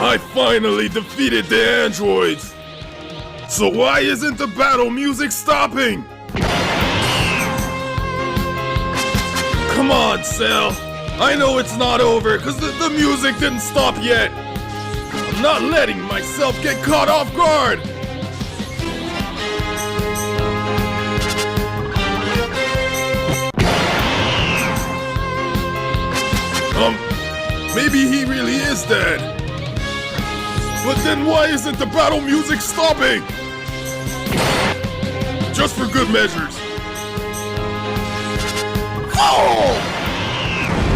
I finally defeated the androids! So why isn't the battle music stopping? Come on, Cell. I know it's not over because the music didn't stop yet. I'm not letting myself get caught off guard. Maybe he really is dead. But then why isn't the battle music stopping? Just for good measures. Oh!